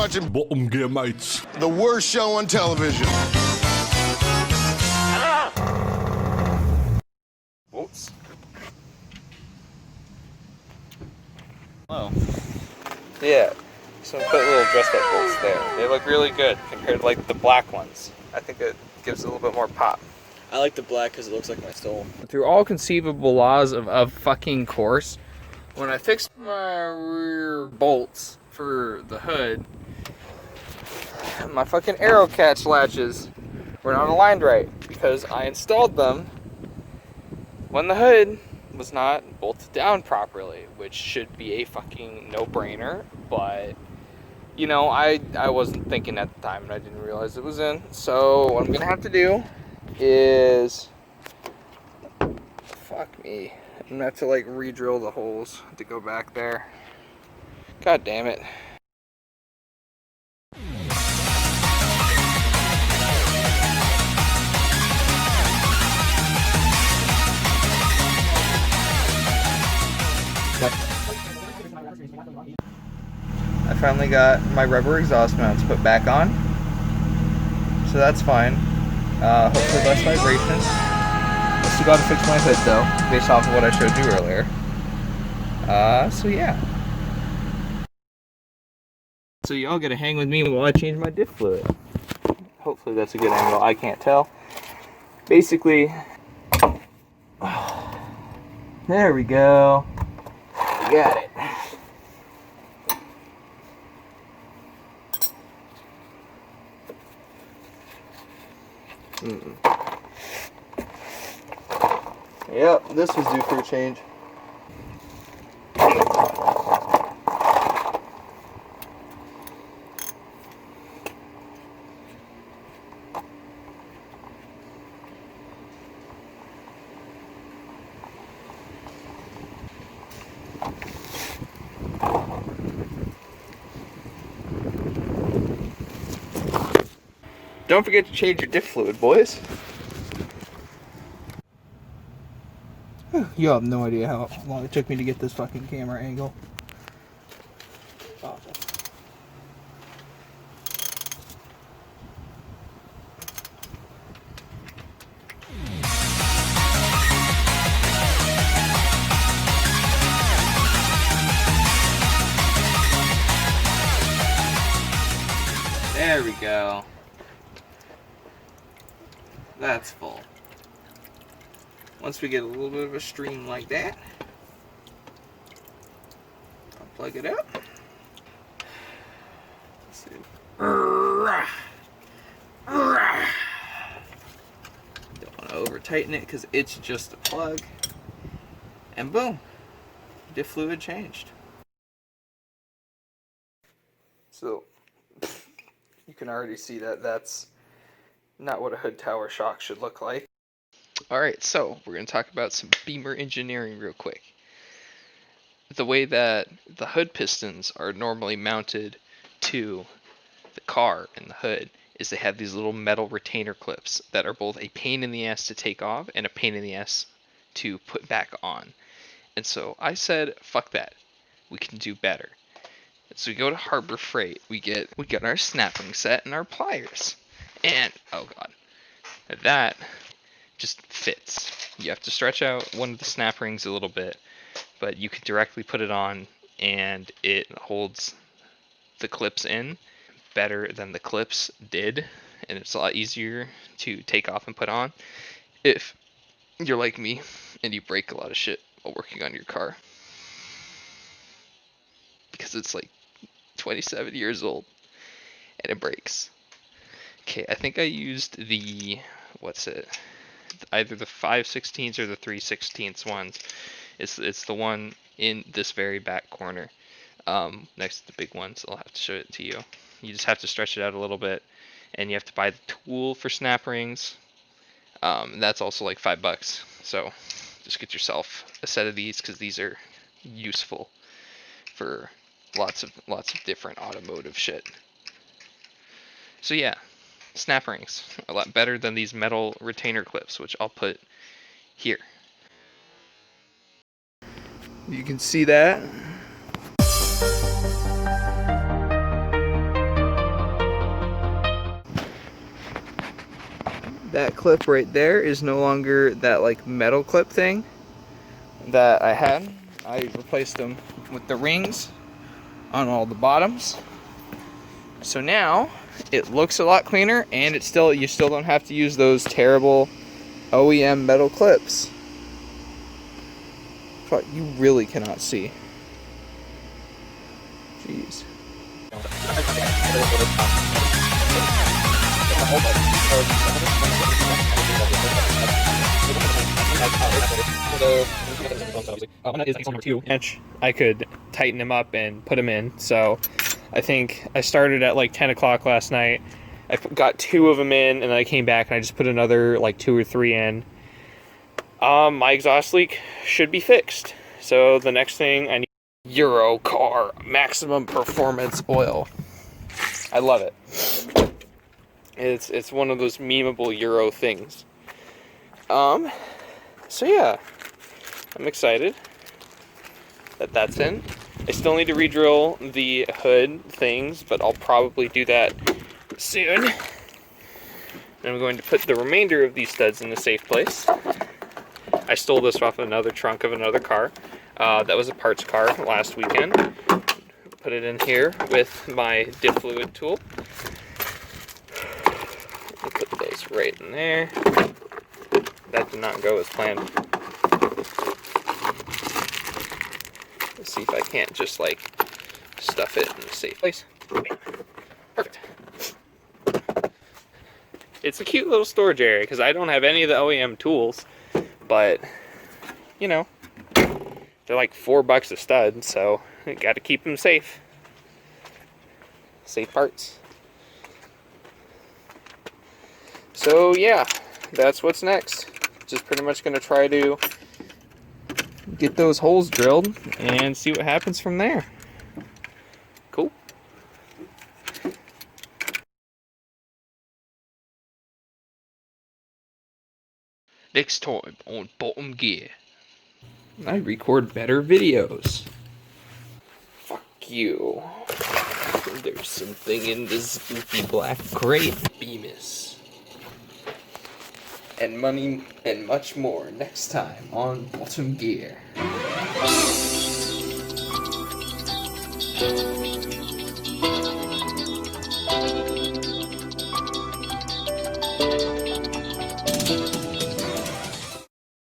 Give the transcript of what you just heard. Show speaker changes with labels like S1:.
S1: Watching Bottom Gear Mates, the worst show on television.
S2: Bolts. Oh. Yeah. So put little dressed up bolts there. They look really good compared to like the black ones. I think it gives a little bit more pop.
S3: I like the black because it looks like my stole.
S2: Through all conceivable laws of fucking course, when I fixed my rear bolts for the hood, my fucking arrow catch latches were not aligned right because I installed them when the hood was not bolted down properly, which should be a fucking no-brainer, but you know, I wasn't thinking at the time and I didn't realize it was in. So what I'm gonna have to do is, fuck me, I'm gonna have to like re-drill the holes to go back there. God damn it. I finally got my rubber exhaust mounts put back on, so that's fine. Hopefully less vibration. I still gotta fix my hood though, based off of what I showed you earlier. So yeah. So y'all gotta hang with me while I change my diff fluid. Hopefully that's a good angle, I can't tell. Basically, there we go. We got it. Yep, this was due for a change. Don't forget to change your diff fluid, boys. You have no idea how long it took me to get this fucking camera angle. Awful. There we go. That's full. Once we get a little bit of a stream like that, I'll plug it up. Let's see. Don't want to over tighten it because it's just a plug. And boom, diff fluid changed. So you can already see that that's not what a hood tower shock should look like. Alright, so we're going to talk about some beamer engineering real quick. The way that the hood pistons are normally mounted to the car and the hood is they have these little metal retainer clips that are both a pain in the ass to take off and a pain in the ass to put back on. And so I said, fuck that. We can do better. So we go to Harbor Freight, we get our snap ring set and our pliers. And, oh god, that just fits. You have to stretch out one of the snap rings a little bit, but you can directly put it on and it holds the clips in better than the clips did, and it's a lot easier to take off and put on if you're like me and you break a lot of shit while working on your car, because it's like 27 years old and it breaks. Okay, I think I used the, what's it, either the 5/16 or the 3/16 ones. It's the one in this very back corner, next to the big ones. I'll have to show it to you. You just have to stretch it out a little bit, and you have to buy the tool for snap rings. That's also like $5. So just get yourself a set of these because these are useful for lots of different automotive shit. So yeah. Snap rings, a lot better than these metal retainer clips, which I'll put here. You can see that. that clip right there is no longer that like metal clip thing that I had. I replaced them with the rings on all the bottoms. So now it looks a lot cleaner, and you still don't have to use those terrible OEM metal clips. Fuck, you really cannot see. Jeez.
S4: Inch, I could tighten them up and put them in. So I think I started at like 10 o'clock last night. I got 2 of them in, and then I came back and I just put another like 2 or 3 in. My exhaust leak should be fixed. So the next thing I need Euro car maximum performance oil. I love it. It's one of those memeable Euro things. So yeah, I'm excited that that's in. I still need to re-drill the hood things, but I'll probably do that soon. And I'm going to put the remainder of these studs in a safe place. I stole this off another trunk of another car. That was a parts car last weekend. Put it in here with my Diff fluid tool. I'll put those right in there. That did not go as planned. Let's see if I can't just like stuff it in a safe place. Perfect. It's a cute little storage area because I don't have any of the OEM tools, but you know, they're like $4 a stud, so you got to keep them safe. Safe parts. So yeah, that's what's next. Just pretty much going to try to get those holes drilled and see what happens from there. Cool.
S2: Next time on Bottom Gear, I record better videos. Fuck you. There's something in this goofy black crate. Bemis. And money and much more next time on Bottom Gear.